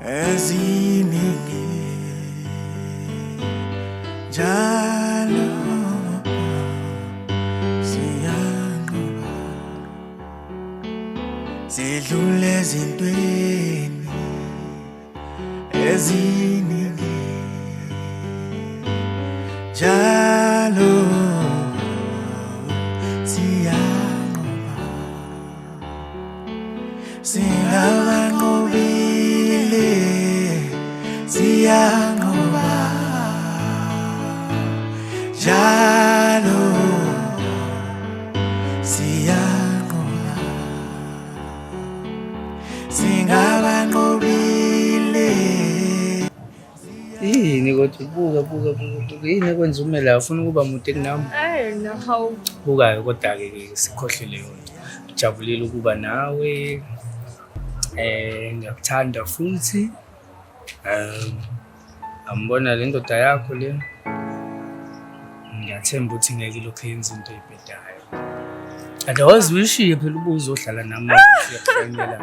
eziningi njalo siyanqoba sidlule ezintweni eziningi njalo siyanqoba singabanqobile siyanqoba njalo siyanqoba singabanqobile. Yini kodwa buka yini kwenza umela ufuna ukuba mude kunami? No. Bukayo kodwa-ke sikhohlele yona. Ngijabulile ukuba nawe. Ngiyakuthanda futhi. Angibona le ndoda yakho le. Ngiyathemba ukuthi ngeke ilokhu yenza into eyibhedayo. Awazi uyishiye phela ubuzohlala nami uyakufanele.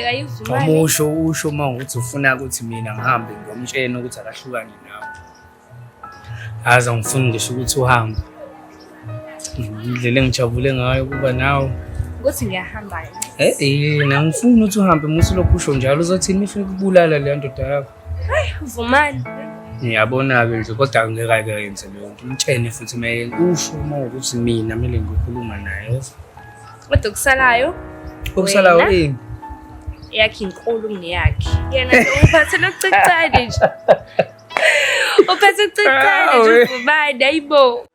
Ayivumani. Usho mawukuthi ufuna ukuthi mina ngihambe ngiyomtshela ukuthi akahlukane nawe. Aza ngifuna ngisho ukuthi uhambe. Indlela engijabule ngayo kuba nawe. Ukuthi ngiyahamba Yini? Ngifuna ukuthi uhambe musu lokho usho njalo uzothini ifuna ukubulala le ndoda yakho. Hayi, vumani. Ngiyabona-ke nje kodwa ngeke yenze leyo nto. Umtshene futhi usho mawukuthi mina kumele ngikhuluma naye. Kodwa kusalayo. Okusalayo yini? Yakhe inkulu kuneyakhe. Yena uphathe lokucicane nje. Uphathe ukucicane nje vumani, hayibo.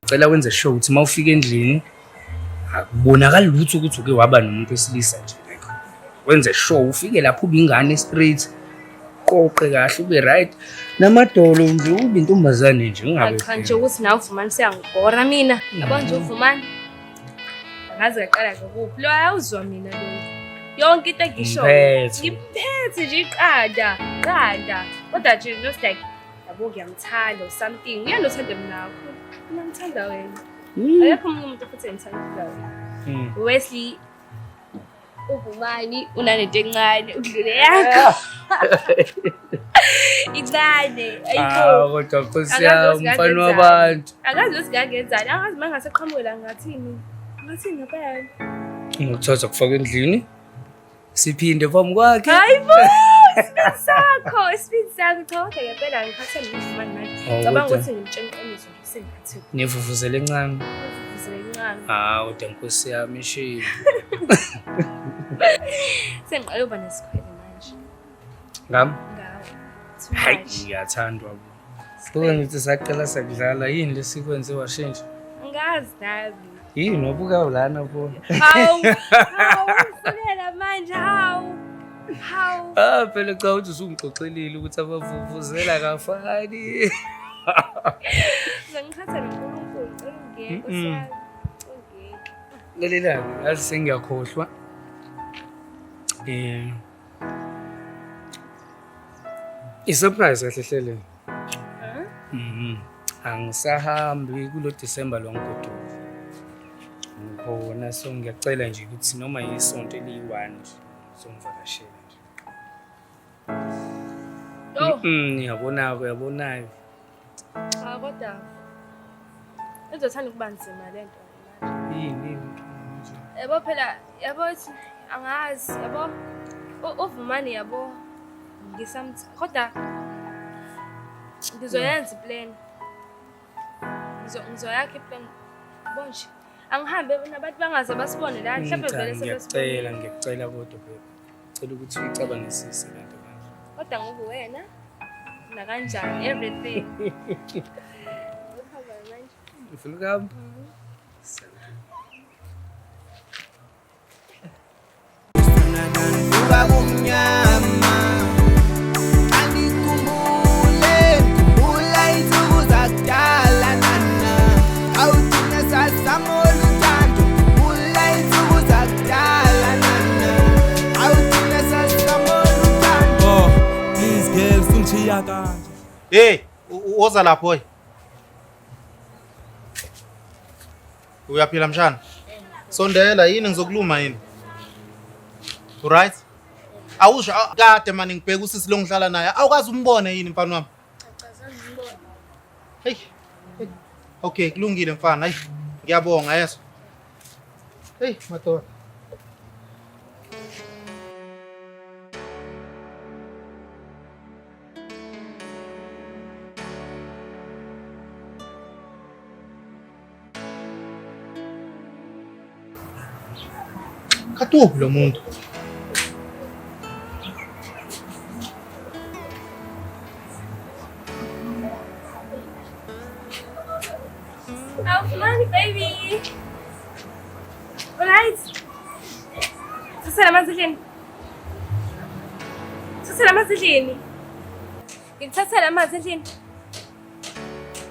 Cela wenze show ukuthi mawufika endlini akubonakala lutho ukuthi uke waba nomuntu wesilisa nje like. Wenze show ufike lapho ubingane straight. Qoqe kahle ube right. Namadolo nje ube intombazane nje ungabe. Cha nje ukuthi nawe uvumani siyangigora mina. Yabo nje uvumani. Angaze yaqala ngokuphi. Lo ayawuzwa mina lo. Yonke into engisho. Ngiphethe nje iqanda. Kodwa nje just like yabo ngiyamthanda or something. Uyanothanda mina kakhulu. Ngiyamthanda wena. Ayakho umuntu futhi engithanda wena. Wesley uvumani unanento encane udlule yakho. Incane ayikho. Kodwa Nkosi yami mfana wabantu. Akazi ukuthi ngangenzani. Akazi mangase qhamuke ngathini. Ngathini ngempela. Ngikuthatha kufaka endlini. Siphinde phambi kwakhe. Hayibo. Isiphi sakho cha ngempela ngikhathele uvumani manje. Cabanga ukuthi ngimtshela iqiniso nje sengathi. Nivuvuzela encane. Ngivuzele encane. Kodwa Nkosi yami ishilo. Sengiqala uba nesikhwele manje. Ngami? Ngawe. Hayi ngiyathandwa bo. Buka ngithi saqala sakudlala yini lesikwenze washintsha? Ngazi nabi. Yini wabuka lana bo? Hawu. Ufunela manje hawu. Phela cha uthi usungixoxelile ukuthi abavuvuzela kafani. Ngikhatha noNkulunkulu ngeke kusiyami. Lalela yazi sengiyakhohlwa. I-surprise kahle hlele. Angisahambi kulo December longodo. Ngikhona so ngiyacela nje ukuthi noma isonto eliyi-1 nje songivakashela nje. Yabonayo. Kodwa ezothanda ukuba nzima le nto manje. Yini? Yabo phela yabo angazi yabo uvumani yabo kodwa ngizoyenza iplan. Ngizoyakha iplan. Bonje angihambe nabantu bangaze basibone la mhlawumbe vele sebesibona. Ngiyacela kodwa phela. Ngicela ukuthi uyicabangisise le nto manje. Kodwa ngoku wena na kanjani everything. Ufuna ukuhamba? Khumbula insuku zakudala nana awuthina sasamoluthando Hey, woza lapho hoy. Uyaphila mshana? Sondela yini ngizokuluma yini? Alright? Awusho kade manje ngibheka usisi lo ngihlala naye. Awukazi umbone yini mfana wami? Hey. Okay, kulungile mfana. Hayi. Ngiyabonga yeso. Hey, madoda. Katupi lo muntu. Oh, money, baby. Alright. Sasala mazilini. Sasala mazilini. Ngithathela amanzi endlini.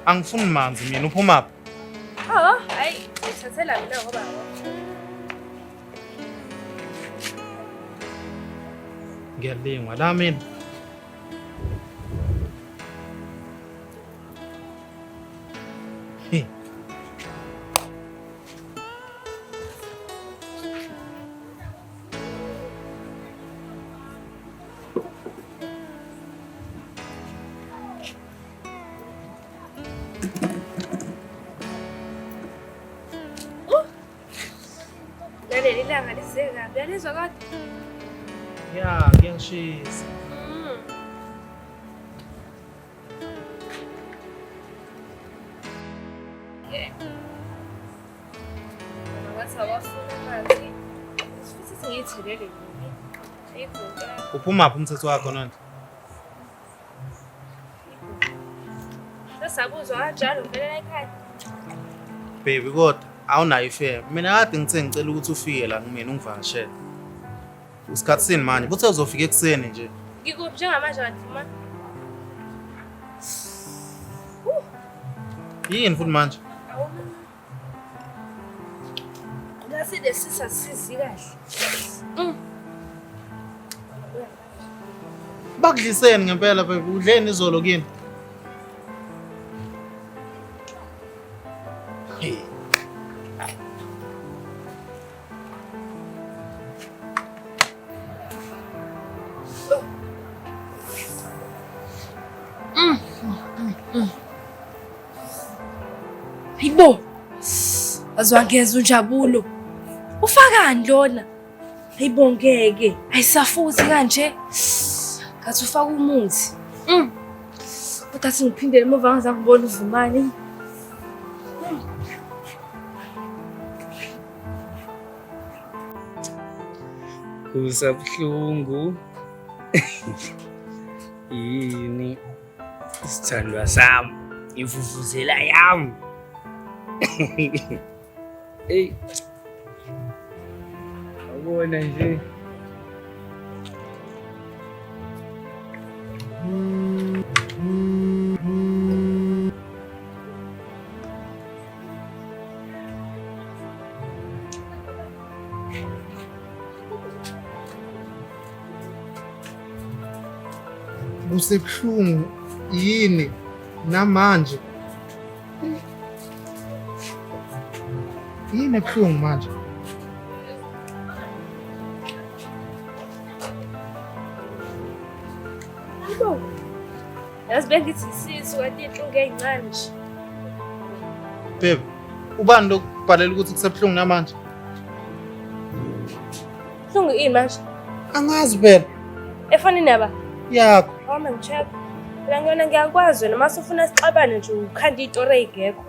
Angifuni manzi mina uphuma. Oh, hayi, ngithathela mina ngoba Ngiyalingwa la mina. Hey. leli langa liseka. Uyalizwa kodwa? Ya, ngiyangishisa. Ngathi awafuna amanzi. Futhi ngiyithelele yini? Ayikho. Uphuma phi umthetho wakho nonke? Sasabuzwa kanjalo vele ekhaya. Baby kodwa awunayo ifare. Mina kade ngithe ngicela ukuthi ufike la kumina ungivakashele. Usikhathi sini manje? Buthe uzofika ekseni nje. Ngikuphi njengamanje kanti ma? Yini futhi manje? Ngase lesisa sizi kahle. Bakudliseni ngempela baby. Udleni izolo kini? Hey. Hayibo. Azwangeza unjabulo. Ufakani lona? Hayibo ngeke. Ayisafuthi kanje. Ngathi ufaka umuthi. Kodwa singiphindele emuva ngaze ngibona uvumani. Kusabuhlungu. Yini isithandwa sami, imfufuzela yami. Hey. Awubona nje. Usebuhlungu yini namanje? Yini ebuhlungu manje? Hayibo. Yazi bengithi isisu kanti inhlungu eyincane nje. Babe, ubani lokubhalela ukuthi kusebuhlungu namanje? Inhlungu ini manje? Angazi phela. Efonini yaba? Yakho. Hamba ngicheck. Phela ngiyona ngiyakwazi wena mase ufuna sixabane nje ukhanda itori eyigekho.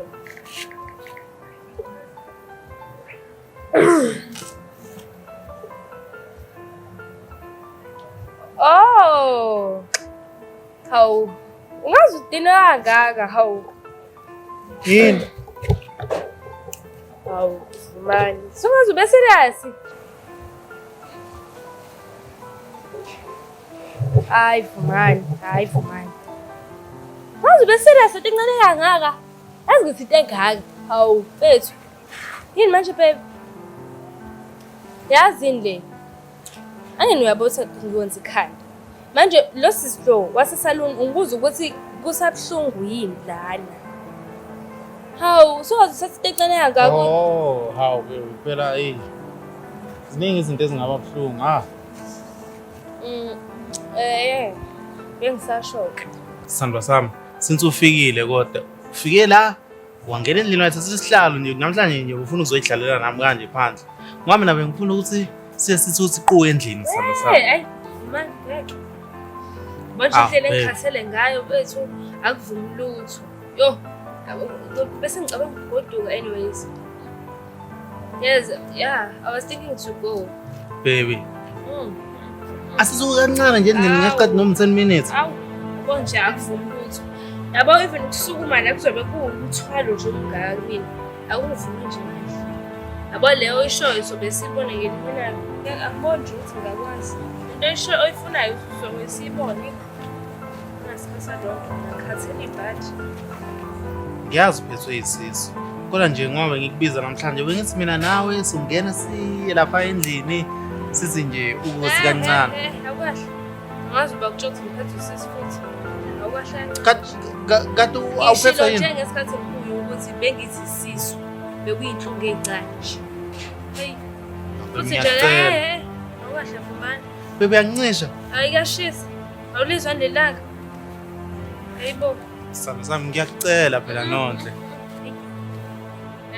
Oh. Hawu. Ungazi udina kangaka hawu. Yini? Hawu, mani. Sungazi ube serious? Hayi Vumani, hayi Vumani. Ungazi ube serious utincane kangaka? Yazi ngithi into engaka. Hawu, bethu. Yini manje babe? Yazini le. Angeni uyabotha ngikwenza ikhanda. Manje lo sisiflo wase salon ungibuza ukuthi Kusabuhlungu yini lana? Hawu, sowazi sasitecane kangaka. Oh, hawu phela ziningi izinto ezingaba buhlungu Bengisashoka. Sandwa sami, since ufikile kodwa ufike la wangena endlini wathatha isihlalo nje namhlanje nje ufuna uzoyidlalela nami kanje phandle. Ngoba mina bengifuna ukuthi sithi siqhuwe endlini sandwa sami. Man, manje indlela engikhathele ngayo bethu akuvumi lutho. Yo, bese ngicabanga ukugoduka anyways. Yes, yeah, I was thinking to go. Baby. Asisuke kancane nje endlini ngaqathi noma 10 minutes. Awu, konje akuvumi lutho. Yabo even ukusukuma la kuzobe kuwuthwalo nje omngaka kimi. Akungivumi nje manje. Yabo leyo ishoyo izobe sibone ngelimina. Angiboni nje ukuthi ngakwazi. Into esho oyifunayo uzobe sibone. Ngasikhathi lonke ngakhathele ibhaji. Ngiyazi uphethwe yisisu. Kodwa nje ngoba ngikubiza namhlanje bengithi mina nawe singena siye lapha endlini sithi nje ukuthi kancane. Awukahle. Ngazi bakutshothi ngiphethe usisi futhi. Awukahle. Kade awuphethwe yini? Njengesikhathi kuyo ukuthi bengithi isisu bekuyinhlungu encane nje. Hey. Uthi nje awukahle fumana. Bebe yangincisha. Ayikashisa. Awulizwa nelanga. Hayibo. Sami ngiyakucela phela Nonhle.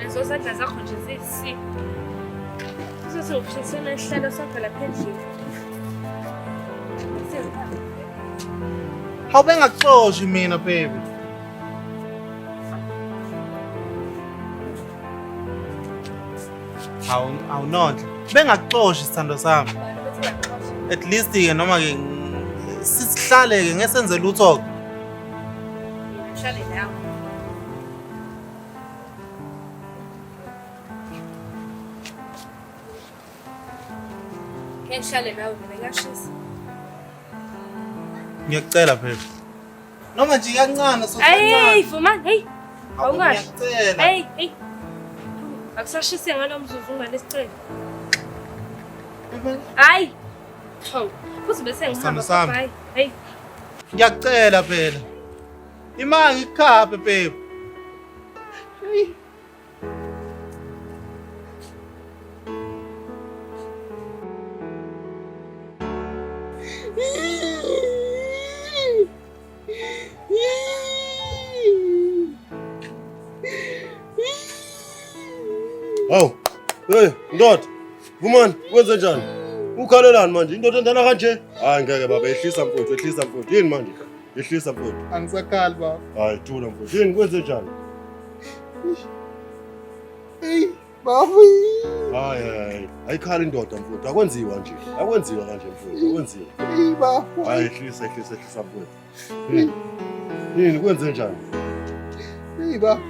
Lezo sandla zakho nje zisi. Uzosufisana isihlalo sakho lapha endlini. Hawu bengakuxoshi mina baby. Hawu Nonhle. Bengakuxoshi sithando sami. At least ke noma ke sisihlale ke ngesenze lutho. Shale nawe. Ngihlale nawe mina ngashisa. Ngiyakucela phela. Noma nje kancane Hey, Fumani, hey. Awungahle. Ngiyakucela. Hey. Akusashise ngalomzuzu ungalesicela. Hayi. Hawu. Futhi bese ngihamba bye. Hey. Ngiyakucela phela. Imanga ikhaphe babe. Hey. Hawu, hey, ndoda. Vumani, wenze njani? Ukhalelani manje? Indoda endana kanje? Hayi ngeke baba, ehlisa mfowethu. Yini manje? Ehlisa mfowethu. Angisakhali baba. Hayi, thula mfowethu. Yini kwenze njani? Hey, baba. Hayi. Ayikhali indoda mfowethu. Akwenziwa kanje mfowethu. Akwenziwa. Hey, baba. Hayi, ehlisa mfowethu. Yini kwenze njani? Hey, baba.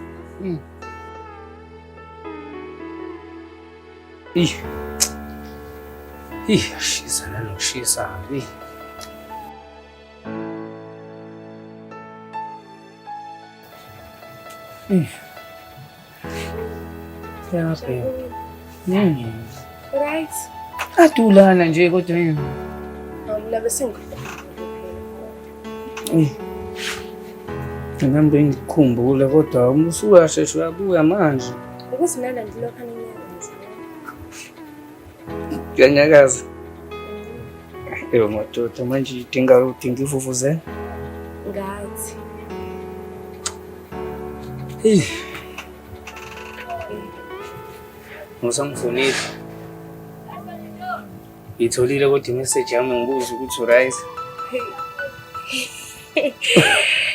Shisa nanokushisa. Ya phela. Right. Adulana nje kodwa yini. Mina bese ngikhuluma. Ngihambe ngikhumbule kodwa usuyashesha uyabuya manje. Ukuthi mina ndilokho aninyakaza. Ngiyanyakaza. Eyo madoda manje udinga ifufuze. Ngathi. Ngisamfonile. Ngitholile kodwa imessage yami ngibuza ukuthi uright.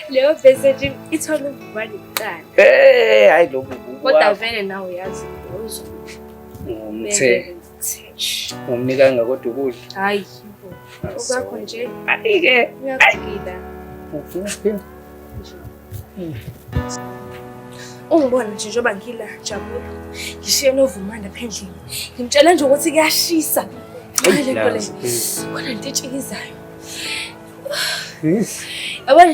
Leyo message ithola ubani kuqala. Hayi lokho. Kodwa vele nawe uyazi uzwe. Umnika ngakodwa ukudla. Hayi. Ukakho nje. Ayike. Ngiyakugida. Ufuna Ungibona nje njengoba ngila Jabulo. Ngishiye noVumani lapha endlini. Ngimtshela nje ukuthi kuyashisa. Manje kole. Kodwa ntitshikizayo. Yabona.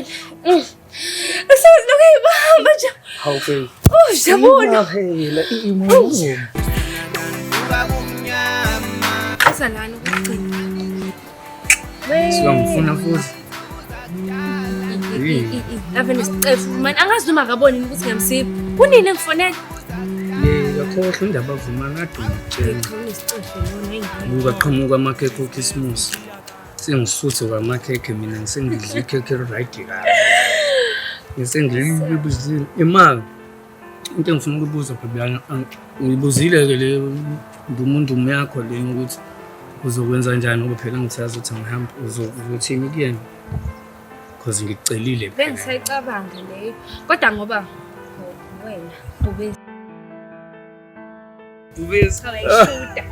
Asazi lokuyibamba nje. Hawu baby. Jabulo. Phela imomo. Asalana ukugcina. Siyangifuna futhi. ave nesixefu mani angazi noma akaboni ukuthi ngiyamsipha kunini engifonela yakhohlwa indaba avuma ngadumtshela nesixefu lona ingane ukaqhamuka amakhekhe okhisimusi sengisuthu kwamakhekhe mina ngisengidla ikhekhe right kabi ngisengilibuzile imali into engifuna ukubuza phela ngibuzile ke le umuntu yakho le ukuthi uzokwenza kanjani ngoba phela ngithaza ukuthi ngihamba uzothini kuyena because ngikucelile phela bengisayicabanga leyo kodwa ngoba wena ubese ayishuta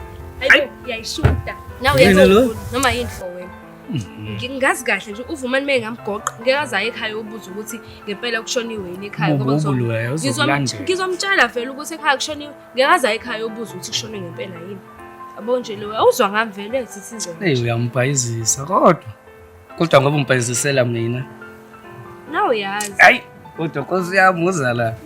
hayibo yayishuta nawe yezofuna noma yini for wena ngingazi kahle nje uvumani mengamgoqa ngeke azaye ekhaya ubuza ukuthi ngempela kushoniwe yini ekhaya ngoba ngizomtshela vele ukuthi ekhaya kushoniwe ngeke azaye ekhaya ubuza ukuthi kushoniwe ngempela yini yabo nje lo awuzwa ngamvele ethi sizwe uyambhayizisa kodwa ngoba umbhayizisela mina nawe yazi hayi kodwa Nkosi yami uzala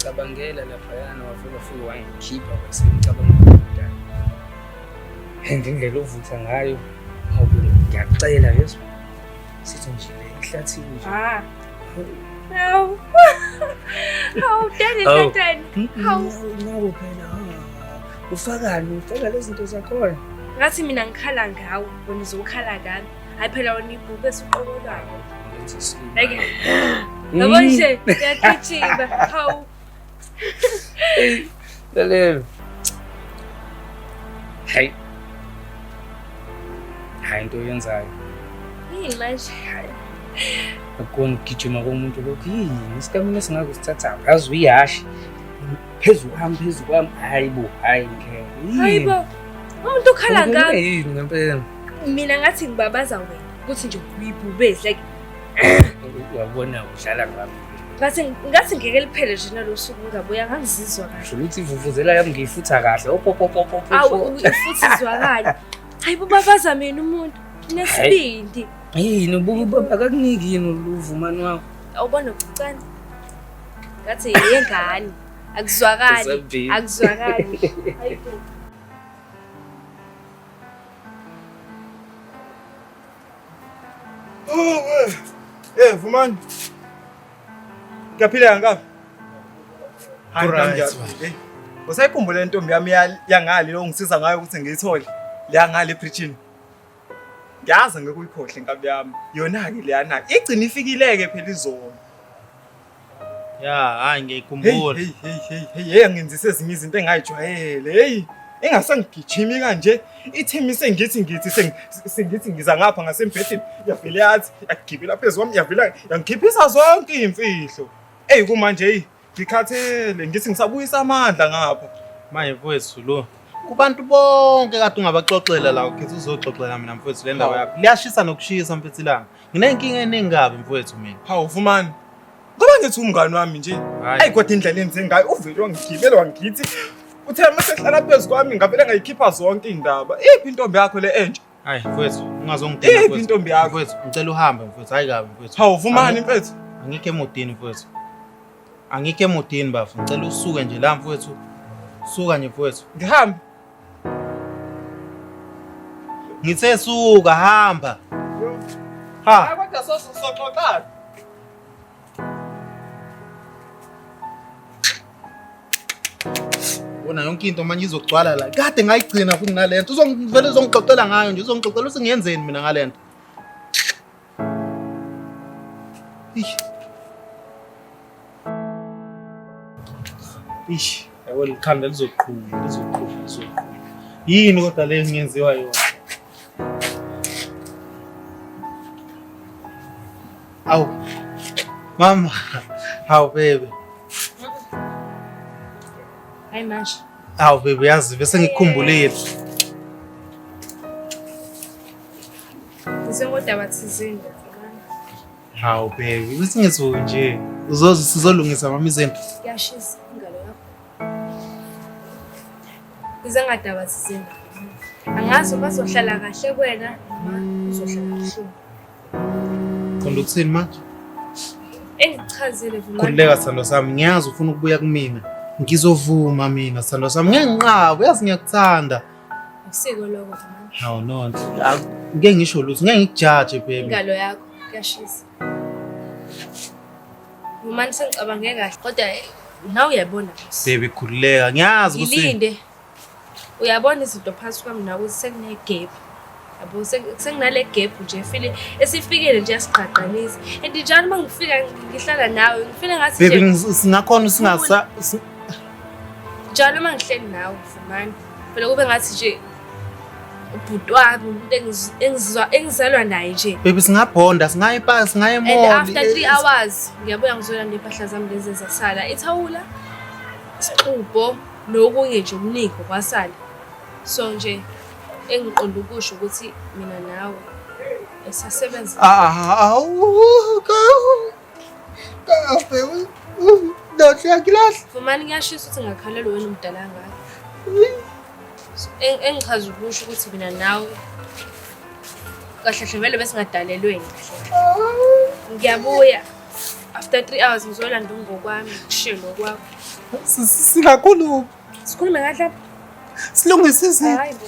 ngiyacabangela laphayana wafika wangikhipha kwasengicabanga indlela ovutha ngayo ngiyacela yeso sithi nje ehlathini nje hawu daddy nawo phela ufaka lezi zinto zakhona ngathi mina ngikhala ngawo wena uzokhala ngami hayi phela wena ibhube esiqokolwayo like yabo nje ngiyagijima hawu Lelelo. Hayi into yenzayo. Yini manje? Ukugijima komuntu lokho yini? Isikamini singakusithatha ngazi uyashi. Phezulu kwami hayibo hayi ngeke. Hayibo. Umuntu ukhala ngami. Yini ngempela? Mina ngathi ngibabaza wena ukuthi nje uyibhubezi like uyabona udlala ngami. Ngathi ngeke liphele nje nalosuku ngabuya ngangizizwa kahle. Sho ukuthi ivuvuzela yami ngiyifutha kahle. Awu ifuthizwa kahle. Hayibo babaza mina umuntu nesibindi. Yini akakuniki yini uvumani wakho? Awubona ukucane. Ngathi yengane. Akuzwakali. Hayibo. Vumani. Ngiyaphila ngapi? Hayi Alright. Usayikhumbula intombi yami yangali lo ngisiza ngayo ukuthi ngiyithole. Le ngale epreaching. Ngiyazi ngekuyikhohle inkabi yami. Yona ke leyana igcina ifikileke phela izolo. Hayi ngiyikhumbula. Hey ngenzise ezinye izinto engayijwayele. Hey engasangigijimi kanje ithemi sengithi sengithi ngiza ngapha ngasembhedeni yavele yathi yakugibela phezulu kwami yavela yangikhiphisa zonke imfihlo. Kumanje ngikhathele ngithi ngisabuyisa amandla ngapha. Manje mfowethu lo kubantu bonke kade ungabaxoxela la ukhethe uzoxoxela mina mfowethu le ndawo yakho. Liyashisa nokushisa mfethu langa. Nginenkinga eningabi mfowethu mina. Hawu Vumani. Ngoba ngithi umngani wami nje. Kodwa indlela enze ngayo uvele wangigibela wangithi uthe mase hlala phezulu kwami ngavele ngayikhipha zonke indaba. Iphi intombi yakho le entsha? Hayi mfowethu ungazongidina mfowethu. Iphi intombi yakho? Mfowethu ngicela uhambe mfowethu hayi kabi mfowethu. Hawu Vumani mfethu. Angikho emodini mfowethu. Angikho emodini bafu ngicela usuke nje la mfowethu. Suka nje mfowethu. Ngihambe. Ngithe suka hamba. Hayi kodwa soxoxana. Wona yonke into manje izogcwala la. Kade ngayigcina futhi nalento. Uzongivele uzongixoxela ngayo nje uzongixoxela ukuthi ngiyenzeni mina ngalento. Yabo likhanda lizoqhuma. Yini kodwa le ngiyenziwa yona? Awu. Mama. Hawu baby. Hayi manje. Awu baby yazi bese ngikukhumbulile. Ngisengodaba thizeni. Hawu baby usingezo nje. Sizolungisa mama izinto. Yashisa ingalo yakho. Ngizengadaba thizeni. Angazi bazohlala kahle kuwena noma uzohlala kabuhlungu. Qonda ukuthini manje? Engichazile Vumani. Khululeka sithando sami, ngiyazi ufuna ukubuya kumina. Ngizovuma mina sithando sami, ngeke nginqabe, yazi ngiyakuthanda. Akusiko lokho Vumani. Hawu nonto. Ngeke ngisho lutho, ngeke ngikujaje baby. Ingalo yakho kuyashisa. Vumani sengicabange kahle kodwa nawe uyabona Baby khululeka, ngiyazi ukuthi ngilinde. Uyabona izinto phansi kwami nawe sekune gap. Yabo sekunale gap nje feel esifikile nje yasiqhaqanisa. And njalo mangifika ngihlala nawe ngifile ngathi baby nje singakhona singasa njalo mangihleli nawe Vumani. Phela kube ngathi nje ubhuti wami umuntu engizalwa naye nje. baby singabhonda, singayipa, singaye And mall. after 3 hours ngiyabuya ngizolanda impahla zami lezi ezasala. Ithawula isixubo nokunye nje okuningi kwasala. So nje engiqonda ukusho ukuthi mina nawe esasebenza. Baby. Don't yakilahla. Vumani ngiyashisa ukuthi ngakhalelwe wena umdala ngakho. Engichaza ukusho ukuthi mina nawe kahle hle vele bese ngadalelweni kahle. Ngiyabuya after 3 hours ngizolanda ngokwami kushiye nokwakho. Singakhuluma. Sikhulume kahle. Silungise izinto. Hayi bo.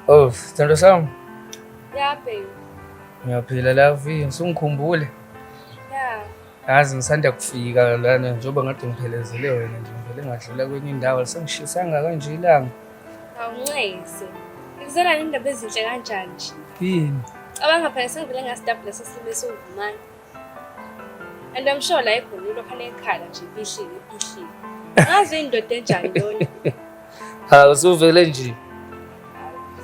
Oh, sithando sami. Yeah babe. Ngiyaphila la vi, sungikhumbule. Yeah. Yazi ngisanda kufika lana njengoba ngade ngiphelezele wena nje ngivele ngadlula kwenye indawo sengishisanga kanje ilanga. Awunxese. Ngizela indaba ezinhle kanjani nje. Yini? Abanga phela sengivele ngasidabula sesime soVumani. And I'm sure la ekhonilo khane ekhala nje iphishile. Ngazi indoda enjani yona. Ha usuvele nje.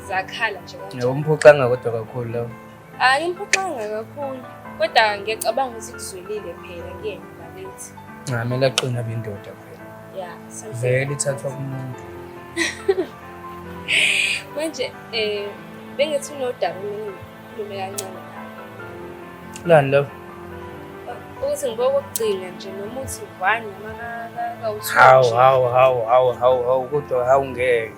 Zakhala nje kanjani. Ngiyawumphoxanga kodwa kakhulu lawo. Ngimphoxanga kakhulu. Kodwa ngiyacabanga ukuthi kuzwelile phela kuyena bakithi. Ngamela qina bendoda phela. Yeah, Vele ithathwa kumuntu. Manje bengithi unodaba mina ngikhulume kancane nawe. Lani lo? Ukuthi ngibokugcina nje noma uthi 1 noma ka-2. Hawu kodwa ngeke.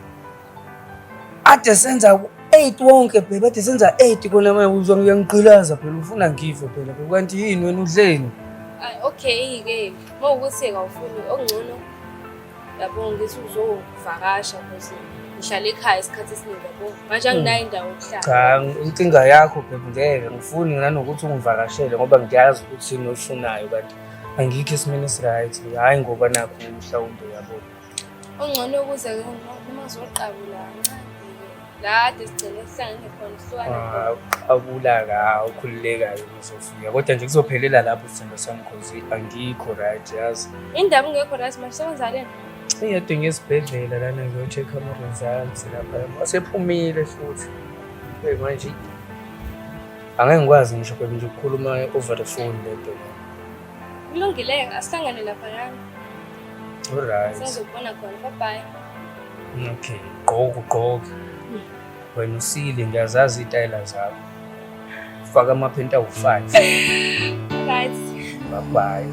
Ade senza 8 wonke baby, ade senza 8 kona manje uzwa ngiyangqilaza phela ufuna ngife phela kanti yini wena udleni? Okay ke mawukuthi awufuni okungcono yabo ngithi uzovakasha because ngihlala ekhaya isikhathi esiningi yabo manje anginayo indawo yokuhlala. Cha inkinga yakho baby ngeke ngifuni nanokuthi ungivakashele ngoba ngiyazi ukuthi yini ofunayo kanti angikho esimeni esiright hayi ngoba nakho mhlawumbe yabo. Ongcono ukuze noma uzoqabula kancane la desigcine sihlangene khona sihlukane. Abulaka ukhululekayo uzofika kodwa nje kuzophelela lapho isithando sami cause angikho right yazi. Indaba ngekho right manje sewenzaleni? Ngiyadinga esibhedlela lana ngiyo-check ama-results lapha asephumile futhi manje angeke ngikwazi ngisho baby nje ukukhuluma over the phone lento. Kulungile asihlangane lapha yani. Alright. Sizobona khona bye. Okay, gqoke. Wena usile ngiyazazi itayela zakho. Faka amaphenti awu5. Right. Bye.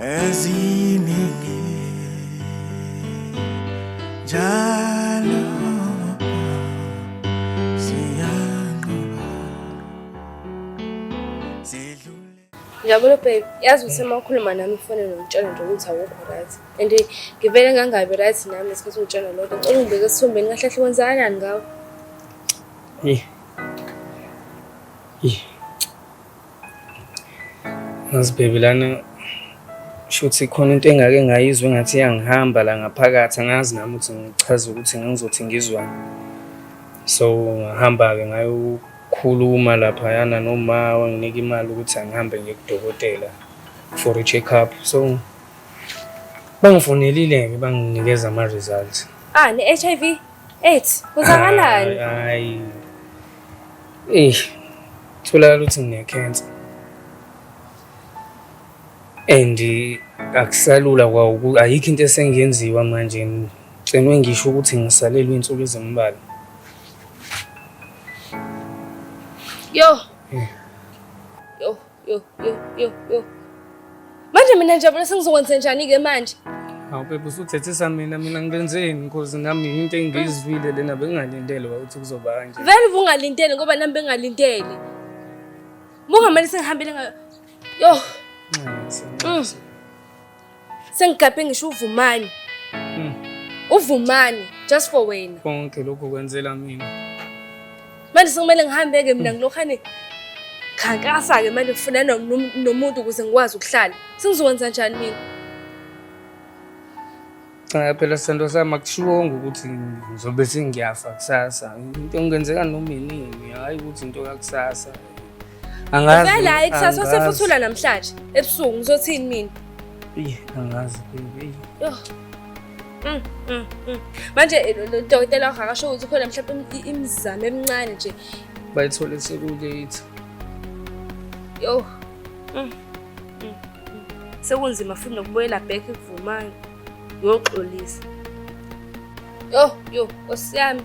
eziningi njalo siyanqoba sidlule. Ngiyabona babe, yazi ukuthi makhuluma nami ufone nomtshela nje ukuthi awukho right. And ngivele ngangabi right nami isikhathi ungitshela lokho. Ngicela ungibeke esithombeni kahle hle kwenzakalani ngawo. Ngazi baby lana shuthi khona into engake ngayizwe ngathi iyangihamba la ngaphakathi angazi nami ukuthi ngichaze ukuthi ngizothi ngizwani. So ngahamba ke ngayokhuluma lapha yana noma wanginika imali ukuthi angihambe ngiye kudokotela for a check up. So bangifonelile ke banginikeza ama results. Ne-HIV AIDS kuzakalani? Hayi. Thola ukuthi ngine cancer. And akusalula kwawo ayikho into esengenziwa manje ngicela ngisho ukuthi ngisalelwe insuku ezimbalwa. Yo. Manje Manje mina Njabula sengizokwenza njani-ke manje? Hawu babe usuthethisa mina ngibenzeni because nami into engizwile lena bengingalindele ukuthi kuzoba kanje. Vele ubungalindele ngoba nami bengalindele. Mungamane sengihambile ngayo. Yo, sengigabhe ngisho uvumani. Uvumani just for wena. Konke lokho kwenzela mina. Manje sekumele ngihambe-ke mina ngilokhane khankasa-ke manje kufunana nomuntu ukuze ngikwazi ukuhlala. Sengizokwenza njani mina? Cha phela sendo sami akushiwonga ukuthi ngizobe sengiyafa kusasa. Into engenzeka noma inini, hayi ukuthi into kakusasa. Angazi. Vele hayi kusasa sefuthula namhlanje ebusuku ngizothini mina? Angazi baby. Yo. Manje lo dokotela wakho akasho ukuthi khona mhlawumbe imizamo emincane nje. Bayithole sekulate. Yo. Sekunzima futhi nokubuyela back ekuvumani. Yoxolisa. Yo, osiyami.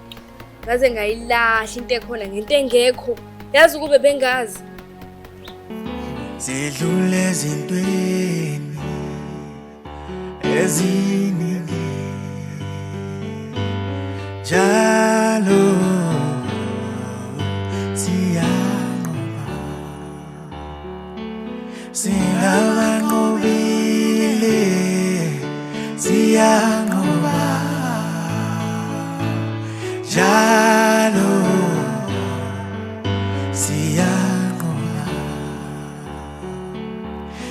Ngaze ngayilahla into ekhona ngento engekho. Yazi ukube bengazi. Sidlule ezintweni eziningi njalo siyanqoba singabanqobile siyanqoba njalo siyanqoba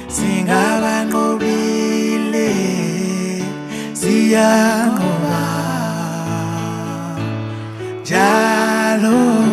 singabanqobile siyanqoba njalo